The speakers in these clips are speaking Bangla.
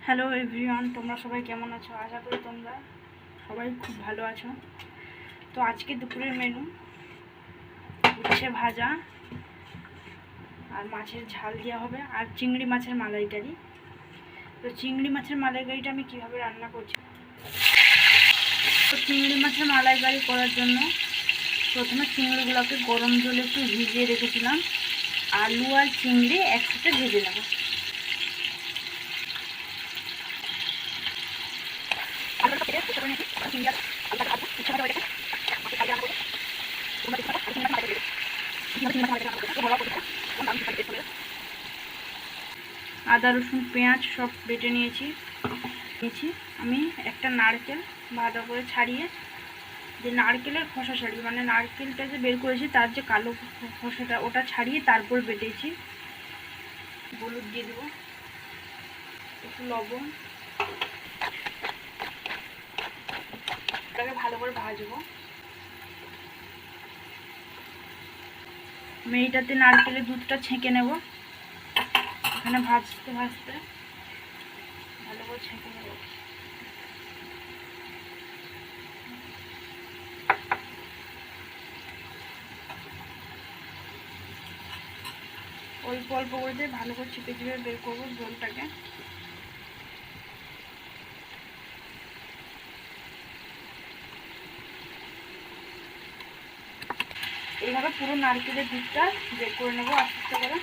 হ্যালো এভরিওয়ান, তোমরা সবাই কেমন আছো? আশা করি তোমরা সবাই খুব ভালো আছো। তো আজকে দুপুরের মেনু উচ্ছে ভাজা আর মাছের ঝাল দেওয়া হবে আর চিংড়ি মাছের মালাইকারি। তো চিংড়ি মাছের মালাইকারিটা আমি কীভাবে রান্না করছি, তো চিংড়ি মাছের মালাইকারি করার জন্য প্রথমে চিংড়িগুলোকে গরম জলে একটু ভিজিয়ে রেখেছিলাম। আলু আর চিংড়ি একসাথে ভেজে নেব। আদা রসুন পেঁয়াজ সব বেটে নিয়েছি। আমি একটা নারকেল ভালো করে ছাড়িয়ে, যে নারকেলের খোসা ছাড়িয়ে, মানে নারকেলটা যে বের করেছি তার যে কালো খোসাটা ওটা ছাড়িয়ে তারপর বেটেছি। হলুদ দিয়ে দেবো, একটু লবণ, ওটাকে ভালো করে ভাজবো। আমি এইটাতে নারকেলের দুধটা ছেঁকে নেব। এখানে ভাজতে ভাজতে ভালো করে ছেঁকে নেব। অল্প অল্প করে দিয়ে ভালো করে চিপে চিপে বের করবো ঝোলটাকে। এইভাবে পুরো নারকেলের দুধটা বের করে নেবো আস্তে আস্তে করে।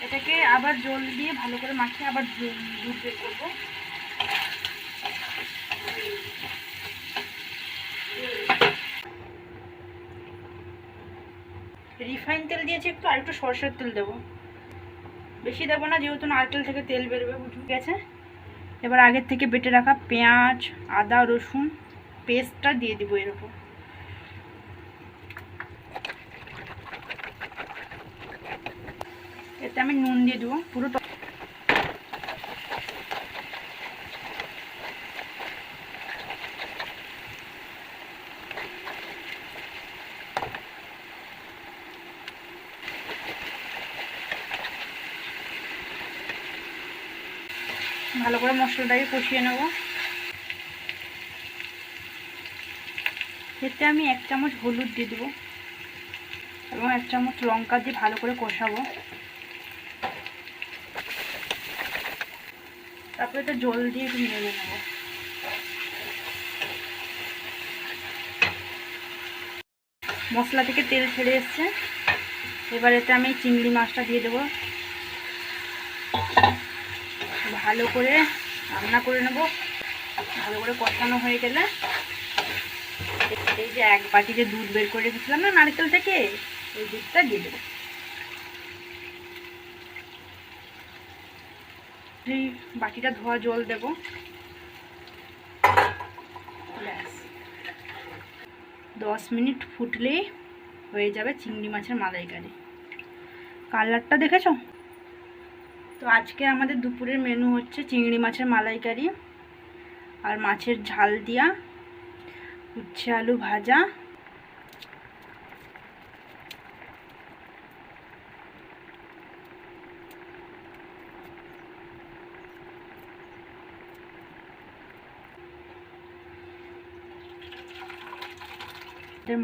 এটাকে আবার জল দিয়ে ভালো করে মাখিয়ে আবার দুধ বের করবো। রিফাইন তেল দিয়েছি একটু, আর একটু সরষের তেল দেবো, বেশি দেবো না যেহেতু নারকেল থেকে তেল বেরোবে, বুঝে গেছে। এবার আগের থেকে বেটে রাখা পেঁয়াজ আদা রসুন পেস্টটা দিয়ে দিব এর উপর। এতে আমি নুন দিয়ে দেবো পুরো। ভালো করে মশলাটাকে কষিয়ে নেব। এতে আমি 1 চামচ হলুদ দিয়ে দেবো এবং 1 চামচ লঙ্কা দিয়ে ভালো করে কষাবো। তারপরে তো জল দিয়ে একটু নেড়ে নেব। মশলা থেকে তেল ছেড়ে এসছে। এবার এতে আমি চিংড়ি মাছটা দিয়ে দেবো, ভালো করে রান্না করে নেব। ভালো করে কষানো হয়ে গেলে এই যে 1 বাটি যে দুধ বের করে রেখেছিলাম না নারকেল থেকে, ওই দুধটা দিয়ে দেবো। এই বাটিটা ধোয়া জল দেব। ব্যাস 10 মিনিট ফুটলেই হয়ে যাবে চিংড়ি মাছের মালাইকারি। কালারটা দেখেছো? তো আজকে আমাদের দুপুরের মেনু হচ্ছে চিংড়ি মাছের মালাইকারি আর মাছের ঝাল দিয়া উচ্ছে আলু ভাজা।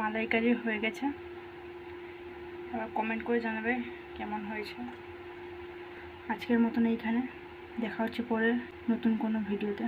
মালাইকারি হয়ে গেছে। এবার কমেন্ট করে জানাবে কেমন হয়েছে। আজকের মতন এইখানে দেখা হচ্ছে পরে নতুন কোনো ভিডিওতে।